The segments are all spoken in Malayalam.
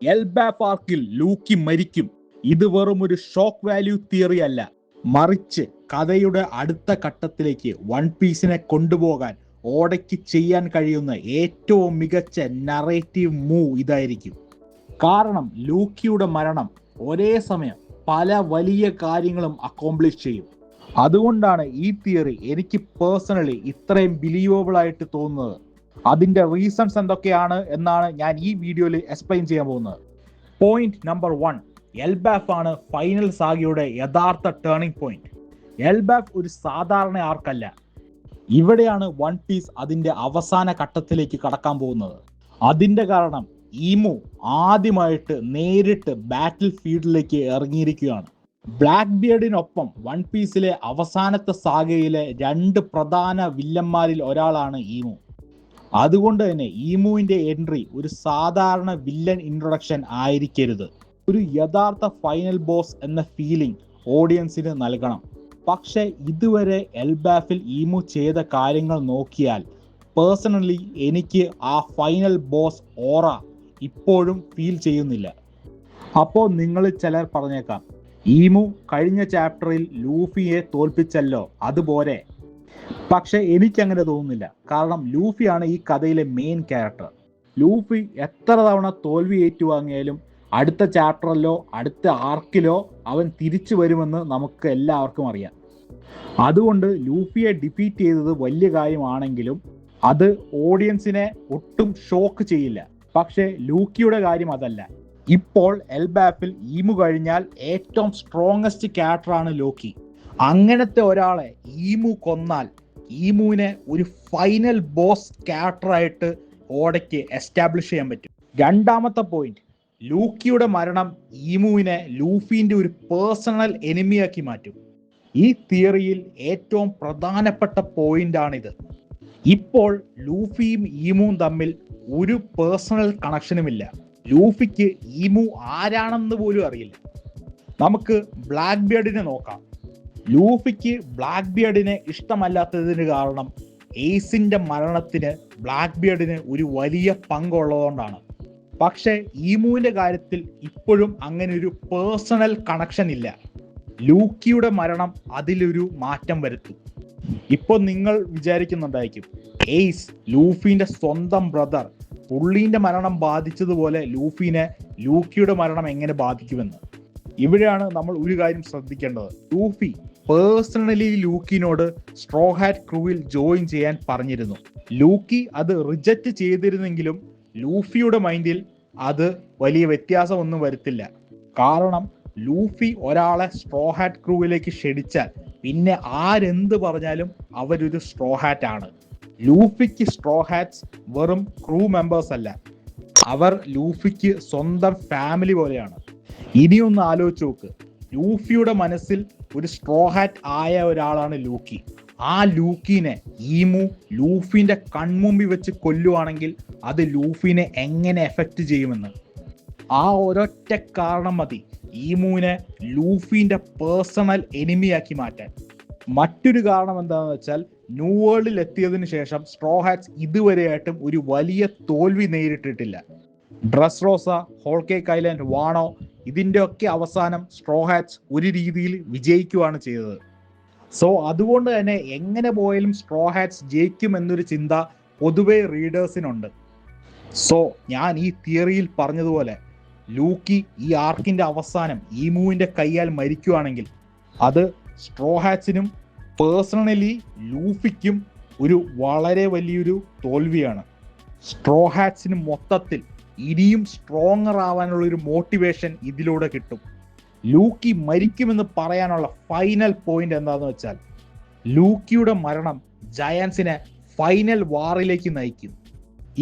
എൽബാഫ് ആർക്കിൽ ലൂക്കി മരിക്കും. ഇത് വെറും ഒരു ഷോക്ക് വാല്യൂ തിയറി അല്ല, മറിച്ച് കഥയുടെ അടുത്ത ഘട്ടത്തിലേക്ക് വൺ പീസിനെ കൊണ്ടുപോകാൻ ഓടയ്ക്ക് ചെയ്യാൻ കഴിയുന്ന ഏറ്റവും മികച്ച നറേറ്റീവ് മൂവ് ഇതായിരിക്കും. കാരണം ലൂക്കിയുടെ മരണം ഒരേ സമയം പല വലിയ കാര്യങ്ങളും അക്കോംപ്ലിഷ് ചെയ്യും. അതുകൊണ്ടാണ് ഈ തിയറി എനിക്ക് പേഴ്സണലി ഇത്രയും ബിലീവബിൾ ആയിട്ട് തോന്നുന്നത്. അതിന്റെ റീസൺസ് എന്തൊക്കെയാണ് എന്നാണ് ഞാൻ ഈ വീഡിയോയിൽ എക്സ്പ്ലെയിൻ ചെയ്യാൻ പോകുന്നത്. പോയിന്റ് നമ്പർ 1, എൽബാഫ് ആണ് ഫൈനൽ സാഗയുടെ യഥാർത്ഥ ടേണിംഗ് പോയിന്റ്. എൽബാഫ് ഒരു സാധാരണ ആർക്കല്ല. ഇവിടെയാണ് വൺ പീസ് അതിന്റെ അവസാന ഘട്ടത്തിലേക്ക് കടക്കാൻ പോകുന്നത്. അതിന്റെ കാരണം ഈമു ആദ്യമായിട്ട് നേരിട്ട് ബാറ്റിൽ ഫീൽഡിലേക്ക് ഇറങ്ങിയിരിക്കുകയാണ്. ബ്ലാക്ക് ബിയർഡിനൊപ്പം വൺ പീസിലെ അവസാനത്തെ സാഗയിലെ 2 പ്രധാന വില്ലന്മാരിൽ ഒരാളാണ് ഈമു. അതുകൊണ്ട് തന്നെ ഈമുവിന്റെ എൻട്രി ഒരു സാധാരണ വില്ലൻ ഇൻട്രൊഡക്ഷൻ ആയിരിക്കരുത്. ഒരു യഥാർത്ഥ ഫൈനൽ ബോസ് എന്ന ഫീലിംഗ് ഓഡിയൻസിന് നൽകണം. പക്ഷെ ഇതുവരെ എൽബാഫിൽ ഈമു ചെയ്ത കാര്യങ്ങൾ നോക്കിയാൽ പേഴ്സണലി എനിക്ക് ആ ഫൈനൽ ബോസ് ഓറ ഇപ്പോഴും ഫീൽ ചെയ്യുന്നില്ല. അപ്പോൾ നിങ്ങൾ ചിലർ പറഞ്ഞേക്കാം, ഈമു കഴിഞ്ഞ ചാപ്റ്ററിൽ ലൂഫിയെ തോൽപ്പിച്ചല്ലോ, അതുപോലെ. പക്ഷെ എനിക്കങ്ങനെ തോന്നുന്നില്ല. കാരണം ലൂഫിയാണ് ഈ കഥയിലെ മെയിൻ ക്യാരക്ടർ. ലൂഫി എത്ര തവണ തോൽവി ഏറ്റുവാങ്ങിയാലും അടുത്ത ചാപ്റ്ററിലോ അടുത്ത ആർക്കിലോ അവൻ തിരിച്ചു വരുമെന്ന് നമുക്ക് എല്ലാവർക്കും അറിയാം. അതുകൊണ്ട് ലൂഫിയെ ഡിഫീറ്റ് ചെയ്തത് വലിയ കാര്യമാണെങ്കിലും അത് ഓഡിയൻസിനെ ഒട്ടും ഷോക്ക് ചെയ്യില്ല. പക്ഷേ ലൂക്കിയുടെ കാര്യം അതല്ല. ഇപ്പോൾ എൽബാഫിൽ ഈമു കഴിഞ്ഞാൽ ഏറ്റവും സ്ട്രോങ്ങസ്റ്റ് ക്യാരക്ടറാണ് ലോക്കി. അങ്ങനത്തെ ഒരാളെ ഈമു കൊന്നാൽ ഈമുവിനെ ഒരു ഫൈനൽ ബോസ് ക്യാരക്ടറായിട്ട് ഓടയ്ക്ക് എസ്റ്റാബ്ലിഷ് ചെയ്യാൻ പറ്റും. രണ്ടാമത്തെ പോയിന്റ്, ലൂക്കിയുടെ മരണം ഈമുവിനെ ലൂഫിന്റെ ഒരു പേഴ്സണൽ എനിമിയാക്കി മാറ്റും. ഈ തിയറിയിൽ ഏറ്റവും പ്രധാനപ്പെട്ട പോയിന്റ് ആണിത്. ഇപ്പോൾ ലൂഫിയും ഈമുവും തമ്മിൽ ഒരു പേഴ്സണൽ കണക്ഷനുമില്ല. ലൂഫിക്ക് ഈമു ആരാണെന്ന് പോലും അറിയില്ല. നമുക്ക് ബ്ലാക്ക് ബിയർഡിനെ നോക്കാം. ലൂഫിക്ക് ബ്ലാക്ക് ബിയർഡിനെ ഇഷ്ടമല്ലാത്തതിന് കാരണം എയ്സിന്റെ മരണത്തിന് ബ്ലാക്ക് ബിയർഡിന് ഒരു വലിയ പങ്കുള്ളതുകൊണ്ടാണ്. പക്ഷെ ഈമുവിന്റെ കാര്യത്തിൽ ഇപ്പോഴും അങ്ങനെ ഒരു പേഴ്സണൽ കണക്ഷൻ ഇല്ല. ലൂക്കിയുടെ മരണം അതിലൊരു മാറ്റം വരുത്തും. ഇപ്പോൾ നിങ്ങൾ വിചാരിക്കുന്നുണ്ടായിരിക്കും, എയ്സ് ലൂഫിന്റെ സ്വന്തം ബ്രദർ, പുള്ളീന്റെ മരണം ബാധിച്ചതുപോലെ ലൂഫിനെ ലൂക്കിയുടെ മരണം എങ്ങനെ ബാധിക്കുമെന്ന്. ഇവിടെയാണ് നമ്മൾ ഒരു കാര്യം ശ്രദ്ധിക്കേണ്ടത്. ലൂഫി പേഴ്സണലി ലൂക്കിനോട് സ്ട്രോ ഹാറ്റ് ക്രൂവിൽ ജോയിൻ ചെയ്യാൻ പറഞ്ഞിരുന്നു. ലൂക്കി അത് റിജക്റ്റ് ചെയ്തിരുന്നെങ്കിലും ലൂഫിയുടെ മൈൻഡിൽ അത് വലിയ വ്യത്യാസമൊന്നും വരുത്തില്ല. കാരണം ലൂഫി ഒരാളെ സ്ട്രോ ഹാറ്റ് ക്രൂവിലേക്ക് ക്ഷണിച്ചാൽ പിന്നെ ആരെന്ത് പറഞ്ഞാലും അവരൊരു സ്ട്രോ ഹാറ്റ് ആണ്. ലൂഫിക്ക് സ്ട്രോ ഹാറ്റ്സ് വെറും ക്രൂ മെമ്പേഴ്സ് അല്ല, അവർ ലൂഫിക്ക് സ്വന്തം ഫാമിലി പോലെയാണ്. ഇനിയൊന്ന് ആലോചിച്ച് നോക്ക്, ലൂഫിയുടെ മനസ്സിൽ ഒരു സ്ട്രോ ഹാറ്റ് ആയ ഒരാളാണ് ലൂക്കി. ആ ലൂക്കിനെ ഈമു ലൂഫിന്റെ കൺമുമ്പിൽ വെച്ച് കൊല്ലുവാണെങ്കിൽ അത് ലൂഫിനെ എങ്ങനെ എഫക്റ്റ് ചെയ്യുമെന്ന്. ആ ഒരൊറ്റ കാരണം മതി ഈമുവിനെ ലൂഫിന്റെ പേഴ്സണൽ എനിമിയാക്കി മാറ്റാൻ. മറ്റൊരു കാരണം എന്താണെന്ന് വെച്ചാൽ, ന്യൂ വേൾഡിൽ എത്തിയതിനു ശേഷം സ്ട്രോ ഹാറ്റ്സ് ഇതുവരെയായിട്ടും ഒരു വലിയ തോൽവി നേരിട്ടിട്ടില്ല. ഡ്രസ് റോസ, ഹോൾ കേക്ക് ഐലൻഡ്, വാണോ, ഇതിൻ്റെ ഒക്കെ അവസാനം സ്ട്രോ ഹാറ്റ്സ് ഒരു രീതിയിൽ വിജയിക്കുകയാണ് ചെയ്തത്. സോ അതുകൊണ്ട് തന്നെ എങ്ങനെ പോയാലും സ്ട്രോ ഹാറ്റ്സ് ജയിക്കും എന്നൊരു ചിന്ത പൊതുവെ റീഡേഴ്സിനുണ്ട്. സോ ഞാൻ ഈ തിയറിയിൽ പറഞ്ഞതുപോലെ ലൂക്കി ഈ ആർക്കിന്റെ അവസാനം ഈമുവിന്റെ കൈയാൽ മരിക്കുകയാണെങ്കിൽ അത് സ്ട്രോ ഹാറ്റ്സിനും പേഴ്സണലി ലൂഫിക്കും ഒരു വളരെ വലിയൊരു തോൽവിയാണ്. സ്ട്രോ ഹാറ്റ്സിന് മൊത്തത്തിൽ ഇനിയും സ്ട്രോങ്ങർ ആവാനുള്ള ഒരു മോട്ടിവേഷൻ ഇതിലൂടെ കിട്ടും. ലൂക്കി മരിക്കുമെന്ന് പറയാനുള്ള ഫൈനൽ പോയിന്റ് എന്താണെന്ന് വെച്ചാൽ, ലൂക്കിയുടെ മരണം ജയൻസിനെ ഫൈനൽ വാറിലേക്ക് നയിക്കും.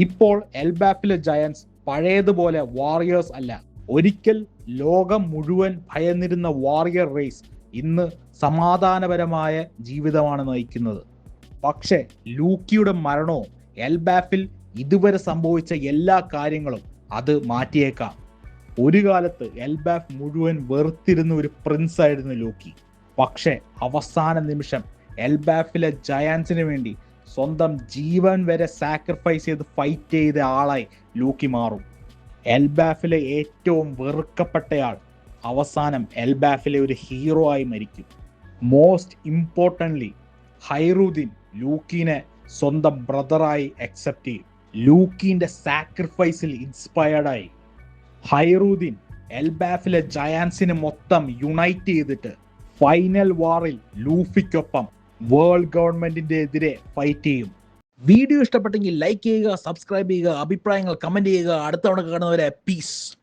ഇപ്പോൾ എൽബാഫിലെ ജയൻസ് പഴയതുപോലെ വാറിയേഴ്സ് അല്ല. ഒരിക്കൽ ലോകം മുഴുവൻ ഭയന്നിരുന്ന വാറിയർ റേസ് ഇന്ന് സമാധാനപരമായ ജീവിതമാണ് നയിക്കുന്നത്. പക്ഷേ ലൂക്കിയുടെ മരണവും എൽബാഫിൽ ഇതുവരെ സംഭവിച്ച എല്ലാ കാര്യങ്ങളും അത് മാറ്റിയേക്കാം. ഒരു കാലത്ത് എൽബാഫ് മുഴുവൻ വെറുത്തിരുന്ന ഒരു പ്രിൻസ് ആയിരുന്നു ലൂക്കി. പക്ഷേ അവസാന നിമിഷം എൽബാഫിലെ ജയൻസിന് വേണ്ടി സ്വന്തം ജീവൻ വരെ സാക്രിഫൈസ് ചെയ്ത് ഫൈറ്റ് ചെയ്ത ആളായി ലൂക്കി മാറും. എൽബാഫിലെ ഏറ്റവും വെറുക്കപ്പെട്ടയാൾ അവസാനം എൽബാഫിലെ ഒരു ഹീറോ ആയി മരിക്കും. മോസ്റ്റ് ഇമ്പോർട്ടൻ്റ്ലി ഹൈറൂദ്ദീൻ ലൂക്കിനെ സ്വന്തം ബ്രദറായി അക്സെപ്റ്റ് ചെയ്യും. ലൂക്കിന്റെ സാക്രിഫൈസിൽ ഇൻസ്പയർഡായി ഹൈറൂദ്ദീൻ എൽബാഫിലെ ജയാൻസിനെ മൊത്തം യുണൈറ്റ് ചെയ്തിട്ട് ഫൈനൽ വാറിൽ ലൂഫിക്കൊപ്പം വേൾഡ് ഗവൺമെന്റിന്റെ എതിരെ ഫൈറ്റ് ചെയ്യും. വീഡിയോ ഇഷ്ടപ്പെട്ടെങ്കിൽ ലൈക്ക് ചെയ്യുക, സബ്സ്ക്രൈബ് ചെയ്യുക, അഭിപ്രായങ്ങൾ കമന്റ് ചെയ്യുക. അടുത്ത തവണ കാണുന്നവരെ പീസ്.